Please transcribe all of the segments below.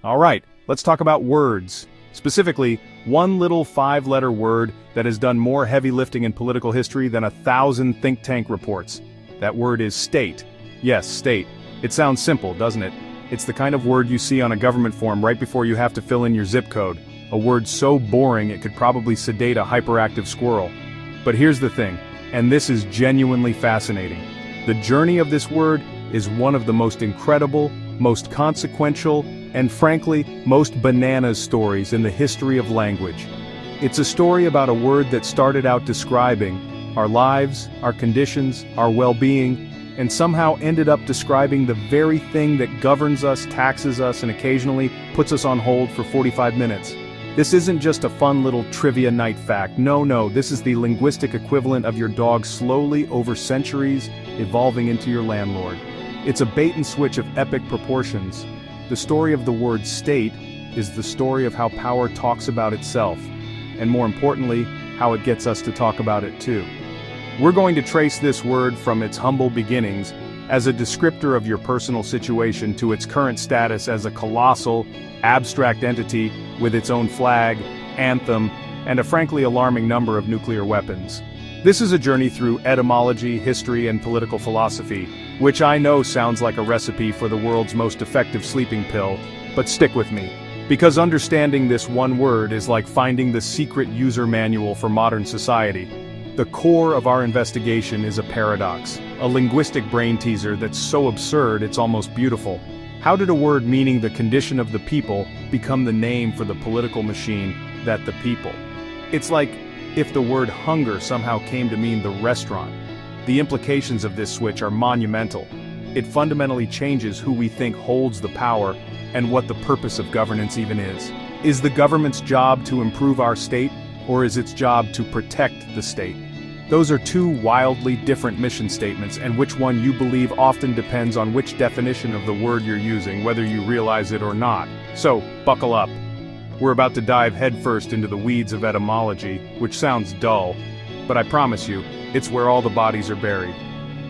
Alright, let's talk about words. Specifically, one little 5-letter word that has done more heavy lifting in political history than 1,000 think tank reports. That word is state. Yes, state. It sounds simple, doesn't it? It's the kind of word you see on a government form right before you have to fill in your zip code. A word so boring it could probably sedate a hyperactive squirrel. But here's the thing, and this is genuinely fascinating. The journey of this word is one of the most incredible, most consequential, and frankly, most bananas stories in the history of language. It's a story about a word that started out describing our lives, our conditions, our well-being, and somehow ended up describing the very thing that governs us, taxes us, and occasionally puts us on hold for 45 minutes. This isn't just a fun little trivia night fact. No, this is the linguistic equivalent of your dog slowly, over centuries, evolving into your landlord. It's a bait-and-switch of epic proportions. The story of the word state is the story of how power talks about itself, and more importantly, how it gets us to talk about it too. We're going to trace this word from its humble beginnings as a descriptor of your personal situation to its current status as a colossal, abstract entity with its own flag, anthem, and a frankly alarming number of nuclear weapons. This is a journey through etymology, history, and political philosophy, which I know sounds like a recipe for the world's most effective sleeping pill, but stick with me, because understanding this one word is like finding the secret user manual for modern society. The core of our investigation is a paradox, a linguistic brain teaser that's so absurd it's almost beautiful. How did a word meaning the condition of the people become the name for the political machine that the people? It's like if the word hunger somehow came to mean the restaurant. The implications of this switch are monumental. It fundamentally changes who we think holds the power and what the purpose of governance even is. Is the government's job to improve our state, or is its job to protect the state? Those are two wildly different mission statements, and which one you believe often depends on which definition of the word you're using, whether you realize it or not. So, buckle up. We're about to dive headfirst into the weeds of etymology, which sounds dull, but I promise you, it's where all the bodies are buried.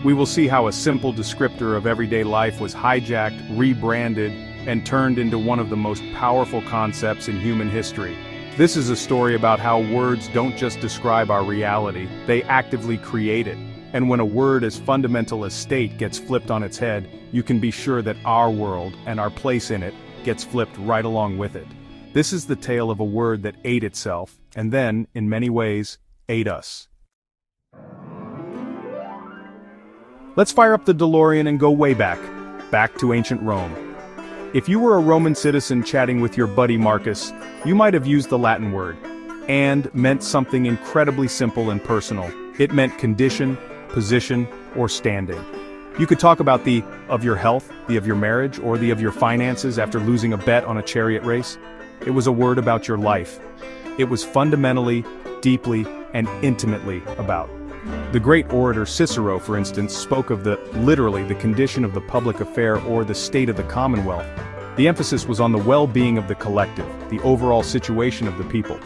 We will see how a simple descriptor of everyday life was hijacked, rebranded, and turned into one of the most powerful concepts in human history. This is a story about how words don't just describe our reality, they actively create it. And when a word as fundamental as state gets flipped on its head, you can be sure that our world, and our place in it, gets flipped right along with it. This is the tale of a word that ate itself, and then, in many ways, ate us. Let's fire up the DeLorean and go way back to ancient Rome. If you were a Roman citizen chatting with your buddy Marcus, you might have used the Latin word. And meant something incredibly simple and personal. It meant condition, position, or standing. You could talk about the of your health, the of your marriage, or the of your finances after losing a bet on a chariot race. It was a word about your life. It was fundamentally, deeply, and intimately about. The great orator Cicero, for instance, spoke of literally the condition of the public affair or the state of the commonwealth. The emphasis was on the well-being of the collective, the overall situation of the people.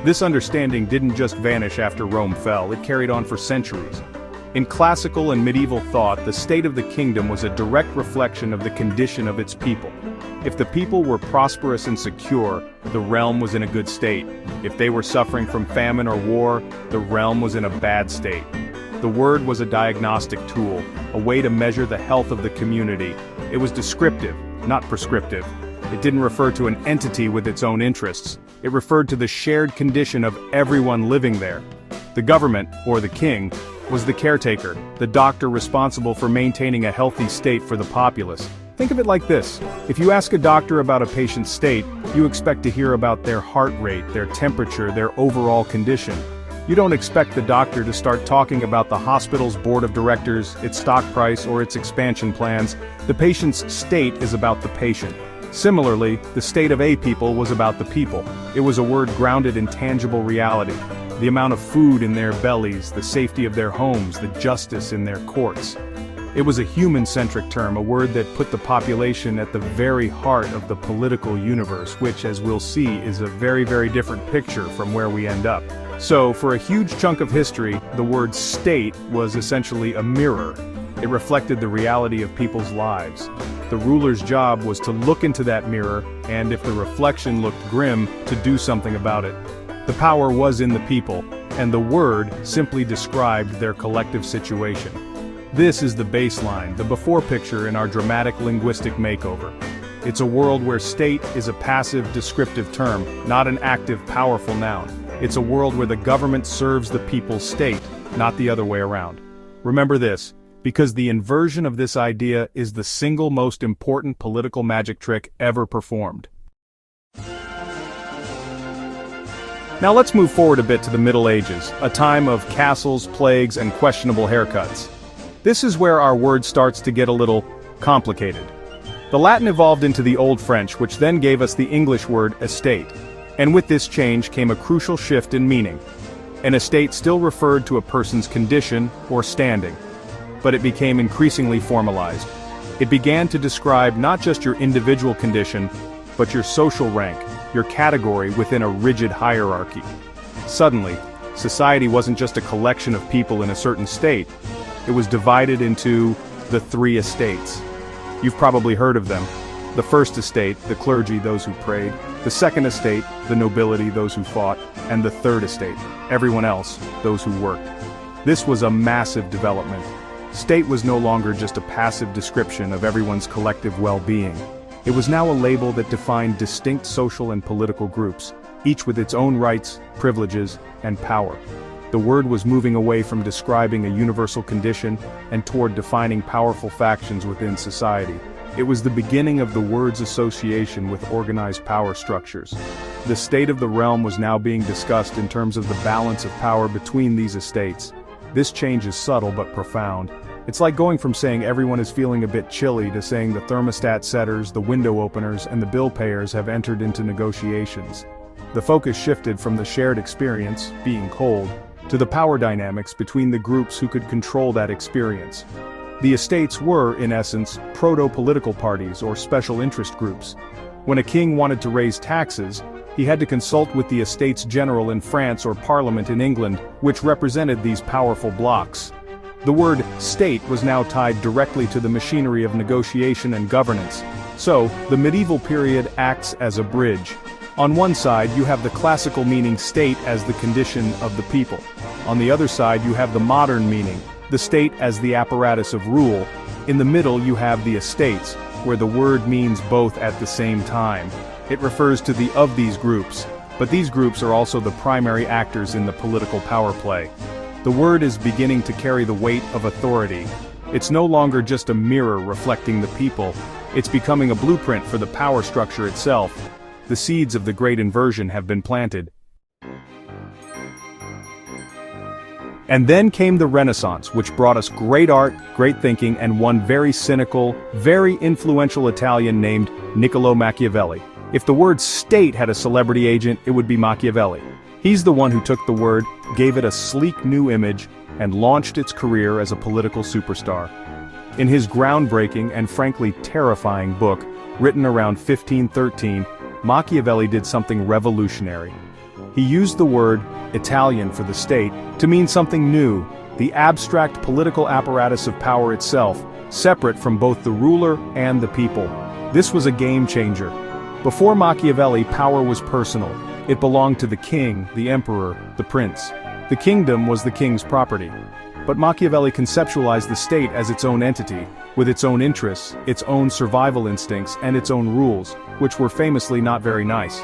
This understanding didn't just vanish after Rome fell, it carried on for centuries. In classical and medieval thought, the state of the kingdom was a direct reflection of the condition of its people. If the people were prosperous and secure, the realm was in a good state. If they were suffering from famine or war, the realm was in a bad state. The word was a diagnostic tool, a way to measure the health of the community. It was descriptive, not prescriptive. It didn't refer to an entity with its own interests. It referred to the shared condition of everyone living there. The government, or the king, was the caretaker, the doctor responsible for maintaining a healthy state for the populace. Think of it like this. If you ask a doctor about a patient's state, you expect to hear about their heart rate, their temperature, their overall condition. You don't expect the doctor to start talking about the hospital's board of directors, its stock price, or its expansion plans. The patient's state is about the patient. Similarly, the state of a people was about the people. It was a word grounded in tangible reality. The amount of food in their bellies, the safety of their homes, the justice in their courts. It was a human-centric term, a word that put the population at the very heart of the political universe, which, as we'll see, is a very, very different picture from where we end up. So, for a huge chunk of history, the word state was essentially a mirror. It reflected the reality of people's lives. The ruler's job was to look into that mirror, and if the reflection looked grim, to do something about it. The power was in the people, and the word simply described their collective situation. This is the baseline, the before picture in our dramatic linguistic makeover. It's a world where state is a passive descriptive term, not an active powerful noun. It's a world where the government serves the people's state, not the other way around. Remember this, because the inversion of this idea is the single most important political magic trick ever performed. Now let's move forward a bit to the Middle Ages, a time of castles, plagues, and questionable haircuts. This is where our word starts to get a little complicated. The Latin evolved into the Old French, which then gave us the English word estate. And with this change came a crucial shift in meaning. An estate still referred to a person's condition or standing, but it became increasingly formalized. It began to describe not just your individual condition, but your social rank, your category within a rigid hierarchy. Suddenly, society wasn't just a collection of people in a certain state. It was divided into the three estates. You've probably heard of them. The first estate, the clergy, those who prayed. The second estate, the nobility, those who fought. And the third estate, everyone else, those who worked. This was a massive development. State was no longer just a passive description of everyone's collective well-being. It was now a label that defined distinct social and political groups, each with its own rights, privileges, and power. The word was moving away from describing a universal condition and toward defining powerful factions within society. It was the beginning of the word's association with organized power structures. The state of the realm was now being discussed in terms of the balance of power between these estates. This change is subtle but profound. It's like going from saying everyone is feeling a bit chilly to saying the thermostat setters, the window openers, and the bill payers have entered into negotiations. The focus shifted from the shared experience, being cold, to the power dynamics between the groups who could control that experience. The estates were, in essence, proto-political parties or special interest groups. When a king wanted to raise taxes, he had to consult with the Estates General in France or Parliament in England, which represented these powerful blocs. The word state was now tied directly to the machinery of negotiation and governance. So, the medieval period acts as a bridge. On one side you have the classical meaning state as the condition of the people. On the other side you have the modern meaning, the state as the apparatus of rule. In the middle you have the estates, where the word means both at the same time. It refers to the of these groups, but these groups are also the primary actors in the political power play. The word is beginning to carry the weight of authority. It's no longer just a mirror reflecting the people, it's becoming a blueprint for the power structure itself. The seeds of the great inversion have been planted. And then came the Renaissance, which brought us great art, great thinking, and one very cynical, very influential Italian named Niccolò Machiavelli. If the word state had a celebrity agent, it would be Machiavelli. He's the one who took the word, gave it a sleek new image, and launched its career as a political superstar. In his groundbreaking and frankly terrifying book, written around 1513, Machiavelli did something revolutionary. He used the word, Italian for the state, to mean something new, the abstract political apparatus of power itself, separate from both the ruler and the people. This was a game changer. Before Machiavelli, power was personal. It belonged to the king, the emperor, the prince. The kingdom was the king's property. But Machiavelli conceptualized the state as its own entity, with its own interests, its own survival instincts, and its own rules, which were famously not very nice.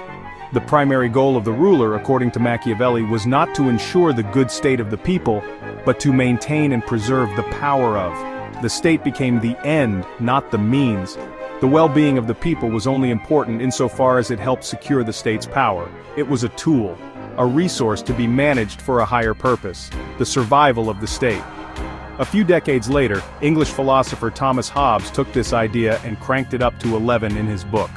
The primary goal of the ruler, according to Machiavelli, was not to ensure the good state of the people, but to maintain and preserve the power of. The state became the end, not the means. The well-being of the people was only important insofar as it helped secure the state's power. It was a tool, a resource to be managed for a higher purpose, the survival of the state. A few decades later, English philosopher Thomas Hobbes took this idea and cranked it up to 11 in his book.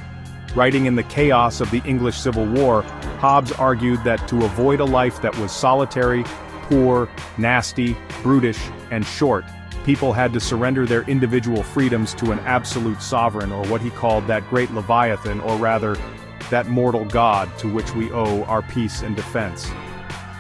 Writing in the chaos of the English Civil War, Hobbes argued that to avoid a life that was solitary, poor, nasty, brutish, and short, people had to surrender their individual freedoms to an absolute sovereign, or what he called that great Leviathan, or rather, that mortal god to which we owe our peace and defense.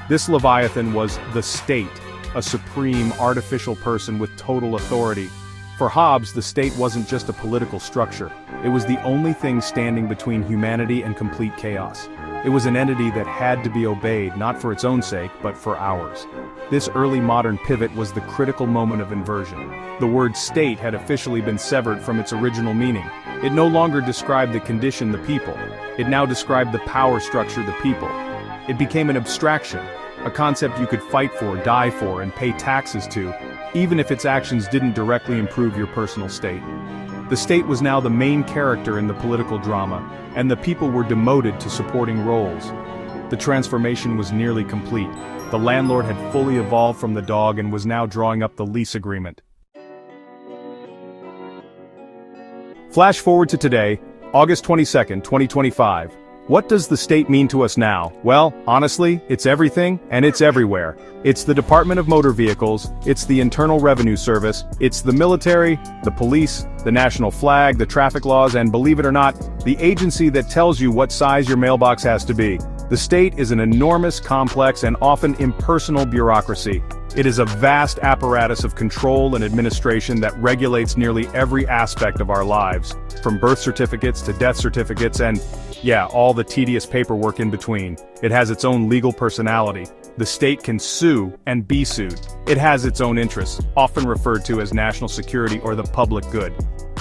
This Leviathan was the state, a supreme, artificial person with total authority. For Hobbes, the state wasn't just a political structure. It was the only thing standing between humanity and complete chaos. It was an entity that had to be obeyed, not for its own sake, but for ours. This early modern pivot was the critical moment of inversion. The word state had officially been severed from its original meaning. It no longer described the condition, the people. It now described the power structure, the people. It became an abstraction, a concept you could fight for, die for, and pay taxes to, even if its actions didn't directly improve your personal state. The state was now the main character in the political drama, and the people were demoted to supporting roles. The transformation was nearly complete. The landlord had fully evolved from the dog and was now drawing up the lease agreement. Flash forward to today, August 22nd, 2025. What does the state mean to us now? Well, honestly, it's everything, and it's everywhere. It's the Department of Motor Vehicles, it's the Internal Revenue Service, it's the military, the police, the national flag, the traffic laws, and believe it or not, the agency that tells you what size your mailbox has to be. The state is an enormous, complex, and often impersonal bureaucracy. It is a vast apparatus of control and administration that regulates nearly every aspect of our lives, from birth certificates to death certificates and, yeah, all the tedious paperwork in between. It has its own legal personality. The state can sue and be sued. It has its own interests, often referred to as national security or the public good.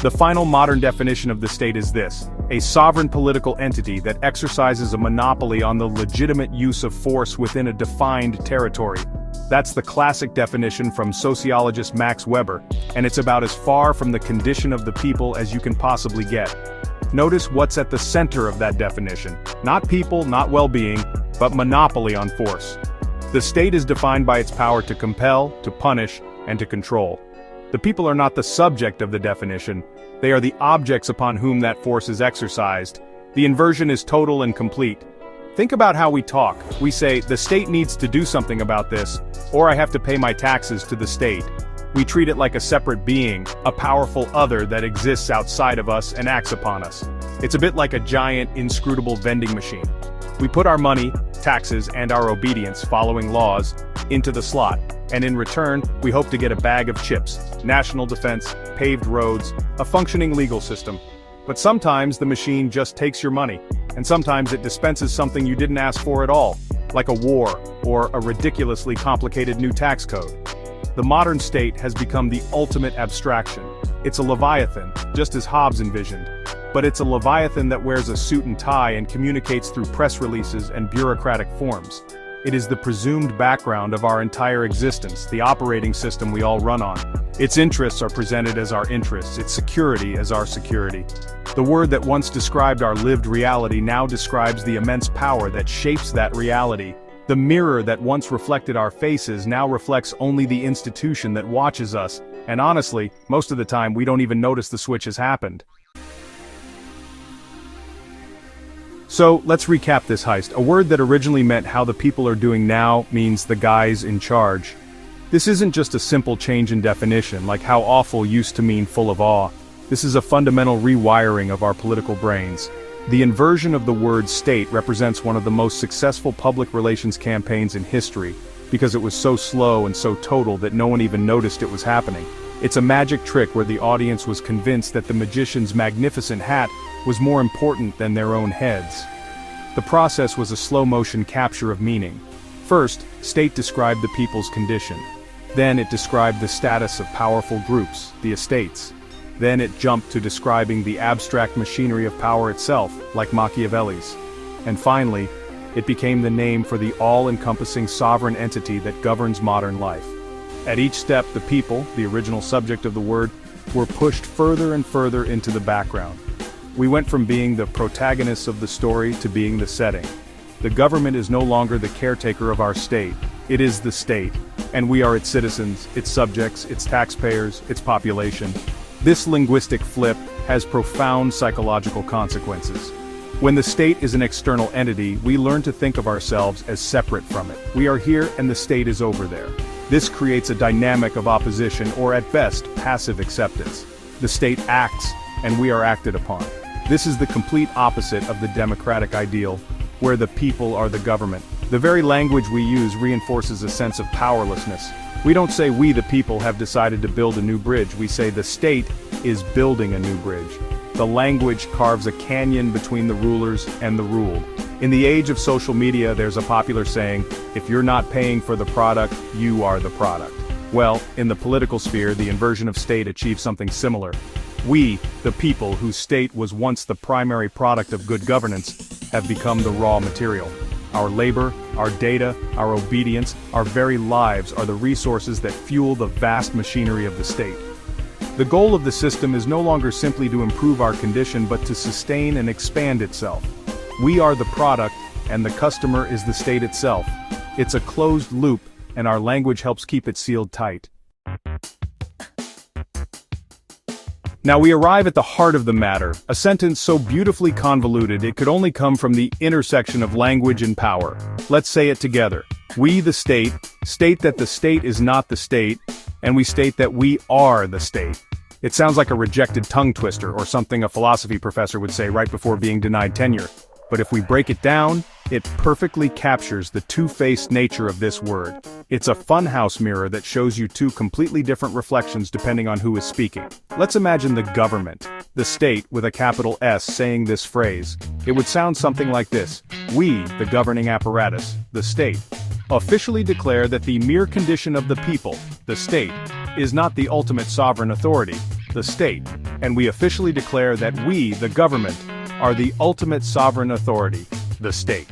The final modern definition of the state is this: a sovereign political entity that exercises a monopoly on the legitimate use of force within a defined territory. That's the classic definition from sociologist Max Weber, and it's about as far from the condition of the people as you can possibly get. Notice what's at the center of that definition. Not people, not well-being, but monopoly on force. The state is defined by its power to compel, to punish, and to control. The people are not the subject of the definition, they are the objects upon whom that force is exercised. The inversion is total and complete. Think about how we talk. We say, the state needs to do something about this, or I have to pay my taxes to the state. We treat it like a separate being, a powerful other that exists outside of us and acts upon us. It's a bit like a giant, inscrutable vending machine. We put our money, taxes, and our obedience, following laws, into the slot, and in return, we hope to get a bag of chips, national defense, paved roads, a functioning legal system. But sometimes the machine just takes your money, and sometimes it dispenses something you didn't ask for at all, like a war, or a ridiculously complicated new tax code. The modern state has become the ultimate abstraction. It's a leviathan, just as Hobbes envisioned. But it's a leviathan that wears a suit and tie and communicates through press releases and bureaucratic forms. It is the presumed background of our entire existence, the operating system we all run on. Its interests are presented as our interests, its security as our security. The word that once described our lived reality now describes the immense power that shapes that reality. The mirror that once reflected our faces now reflects only the institution that watches us, and honestly, most of the time we don't even notice the switch has happened. So, let's recap this heist. A word that originally meant how the people are doing now means the guys in charge. This isn't just a simple change in definition, like how awful used to mean full of awe. This is a fundamental rewiring of our political brains. The inversion of the word state represents one of the most successful public relations campaigns in history, because it was so slow and so total that no one even noticed it was happening. It's a magic trick where the audience was convinced that the magician's magnificent hat was more important than their own heads. The process was a slow-motion capture of meaning. First, state described the people's condition. Then it described the status of powerful groups, the estates. Then it jumped to describing the abstract machinery of power itself, like Machiavelli's. And finally, it became the name for the all-encompassing sovereign entity that governs modern life. At each step, the people, the original subject of the word, were pushed further and further into the background. We went from being the protagonists of the story to being the setting. The government is no longer the caretaker of our state. It is the state, and we are its citizens, its subjects, its taxpayers, its population. This linguistic flip has profound psychological consequences. When the state is an external entity, we learn to think of ourselves as separate from it. We are here and the state is over there. This creates a dynamic of opposition or at best, passive acceptance. The state acts, and we are acted upon. This is the complete opposite of the democratic ideal, where the people are the government. The very language we use reinforces a sense of powerlessness. We don't say we the people have decided to build a new bridge, we say the state is building a new bridge. The language carves a canyon between the rulers and the ruled. In the age of social media, there's a popular saying, if you're not paying for the product, you are the product. Well, in the political sphere, the inversion of state achieves something similar. We, the people whose state was once the primary product of good governance, have become the raw material. Our labor, our data, our obedience, our very lives are the resources that fuel the vast machinery of the state. The goal of the system is no longer simply to improve our condition but to sustain and expand itself. We are the product, and the customer is the state itself. It's a closed loop, and our language helps keep it sealed tight. Now we arrive at the heart of the matter, a sentence so beautifully convoluted it could only come from the intersection of language and power. Let's say it together. We, the state, state that the state is not the state, and we state that we are the state. It sounds like a rejected tongue twister or something a philosophy professor would say right before being denied tenure. But if we break it down, it perfectly captures the two-faced nature of this word. It's a funhouse mirror that shows you two completely different reflections depending on who is speaking. Let's imagine the government, the state with a capital S, saying this phrase. It would sound something like this. We, the governing apparatus, the state, officially declare that the mere condition of the people, the state, is not the ultimate sovereign authority, the state, and we officially declare that we, the government, are the ultimate sovereign authority, the state.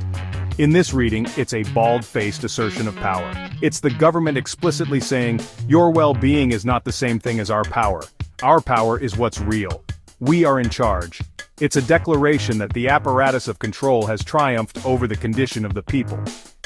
In this reading, it's a bald-faced assertion of power. It's the government explicitly saying, your well-being is not the same thing as our power. Our power is what's real. We are in charge. It's a declaration that the apparatus of control has triumphed over the condition of the people.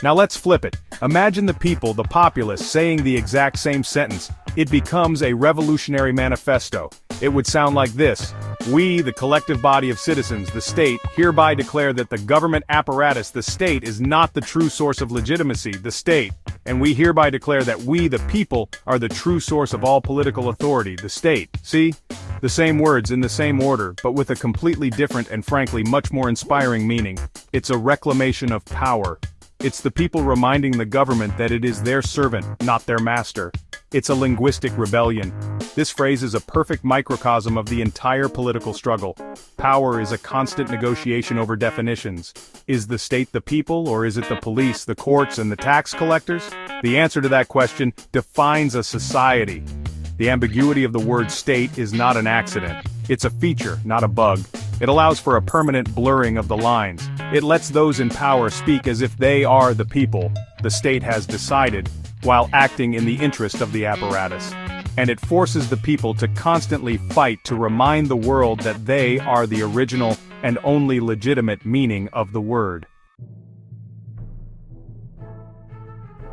Now let's flip it. Imagine the people, the populace, saying the exact same sentence. It becomes a revolutionary manifesto. It would sound like this. We, the collective body of citizens, the state, hereby declare that the government apparatus, the state, is not the true source of legitimacy, the state. And we hereby declare that we, the people, are the true source of all political authority, the state. See? The same words in the same order, but with a completely different and frankly much more inspiring meaning. It's a reclamation of power. It's the people reminding the government that it is their servant, not their master. It's a linguistic rebellion. This phrase is a perfect microcosm of the entire political struggle. Power is a constant negotiation over definitions. Is the state the people, or is it the police, the courts, and the tax collectors? The answer to that question defines a society. The ambiguity of the word state is not an accident. It's a feature, not a bug. It allows for a permanent blurring of the lines. It lets those in power speak as if they are the people, the state has decided, while acting in the interest of the apparatus. And it forces the people to constantly fight to remind the world that they are the original and only legitimate meaning of the word.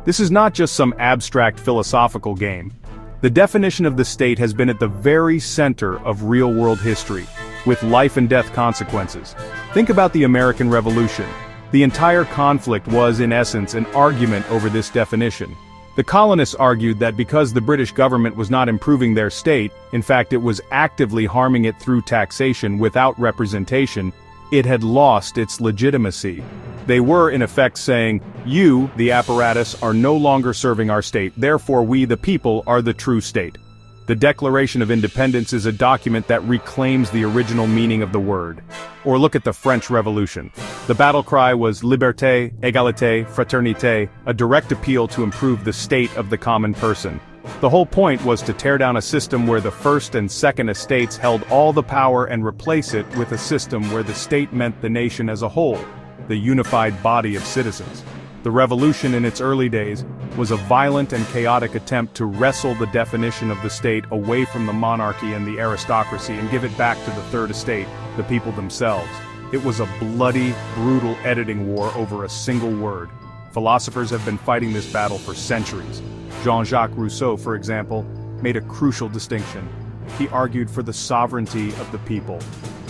This is not just some abstract philosophical game. The definition of the state has been at the very center of real-world history, with life and death consequences. Think about the American Revolution. The entire conflict was, in essence, an argument over this definition. The colonists argued that because the British government was not improving their state, in fact it was actively harming it through taxation without representation, it had lost its legitimacy. They were, in effect, saying, you, the apparatus, are no longer serving our state, therefore we, the people, are the true state. The Declaration of Independence is a document that reclaims the original meaning of the word. Or look at the French Revolution. The battle cry was liberté, égalité, fraternité, a direct appeal to improve the state of the common person. The whole point was to tear down a system where the first and second estates held all the power and replace it with a system where the state meant the nation as a whole, the unified body of citizens. The revolution in its early days was a violent and chaotic attempt to wrestle the definition of the state away from the monarchy and the aristocracy and give it back to the third estate, the people themselves. It was a bloody, brutal editing war over a single word. Philosophers have been fighting this battle for centuries. Jean-Jacques Rousseau, for example, made a crucial distinction. He argued for the sovereignty of the people.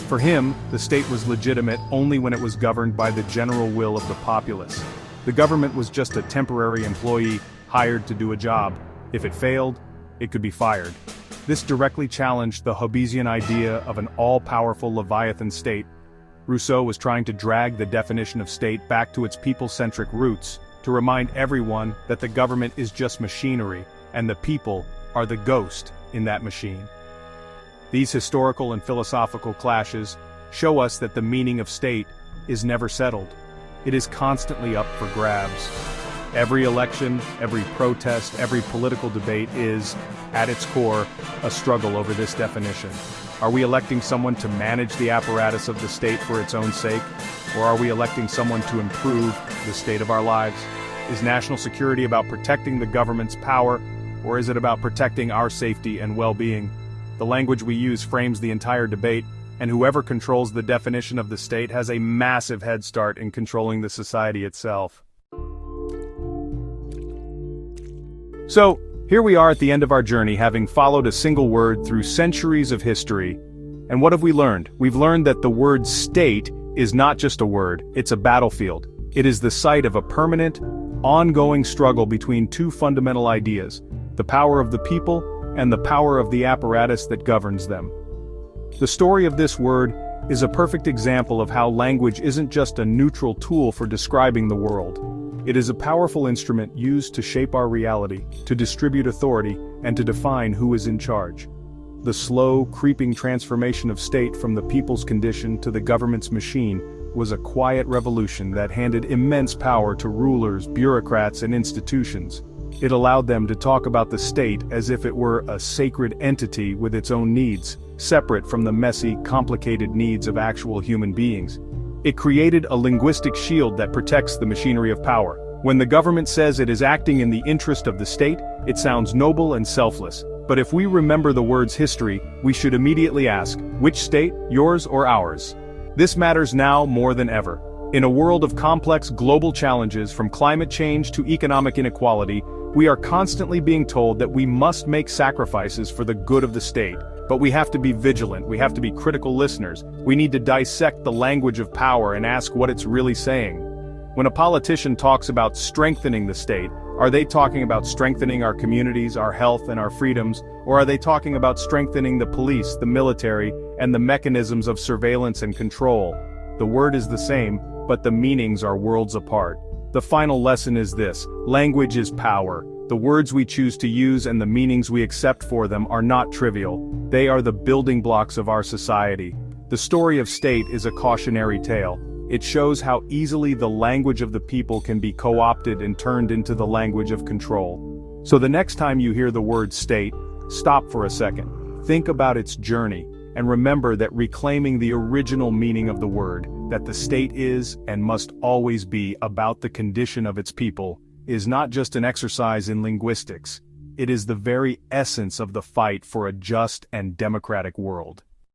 For him, the state was legitimate only when it was governed by the general will of the populace. The government was just a temporary employee hired to do a job. If it failed, it could be fired. This directly challenged the Hobbesian idea of an all-powerful Leviathan state. Rousseau was trying to drag the definition of state back to its people-centric roots, to remind everyone that the government is just machinery, and the people are the ghost in that machine. These historical and philosophical clashes show us that the meaning of state is never settled. It is constantly up for grabs. Every election, every protest, every political debate is, at its core, a struggle over this definition. Are we electing someone to manage the apparatus of the state for its own sake? Or are we electing someone to improve the state of our lives? Is national security about protecting the government's power, or is it about protecting our safety and well-being? The language we use frames the entire debate, and whoever controls the definition of the state has a massive head start in controlling the society itself. So, here we are at the end of our journey, having followed a single word through centuries of history. And what have we learned? We've learned that the word state is not just a word, it's a battlefield. It is the site of a permanent, ongoing struggle between two fundamental ideas: the power of the people and the power of the apparatus that governs them. The story of this word is a perfect example of how language isn't just a neutral tool for describing the world. It is a powerful instrument used to shape our reality, to distribute authority, and to define who is in charge. The slow, creeping transformation of state from the people's condition to the government's machine was a quiet revolution that handed immense power to rulers, bureaucrats, and institutions. It allowed them to talk about the state as if it were a sacred entity with its own needs, separate from the messy, complicated needs of actual human beings. It created a linguistic shield that protects the machinery of power. When the government says it is acting in the interest of the state, it sounds noble and selfless. But if we remember the word's history, we should immediately ask, which state, yours or ours? This matters now more than ever. In a world of complex global challenges, from climate change to economic inequality, we are constantly being told that we must make sacrifices for the good of the state. But we have to be vigilant, we have to be critical listeners, we need to dissect the language of power and ask what it's really saying. When a politician talks about strengthening the state, are they talking about strengthening our communities, our health, and our freedoms, or are they talking about strengthening the police, the military, and the mechanisms of surveillance and control? The word is the same, but the meanings are worlds apart. The final lesson is this: language is power. The words we choose to use and the meanings we accept for them are not trivial. They are the building blocks of our society. The story of state is a cautionary tale. It shows how easily the language of the people can be co-opted and turned into the language of control. So the next time you hear the word state, stop for a second. Think about its journey, and remember that reclaiming the original meaning of the word, that the state is and must always be about the condition of its people, is not just an exercise in linguistics. It is the very essence of the fight for a just and democratic world.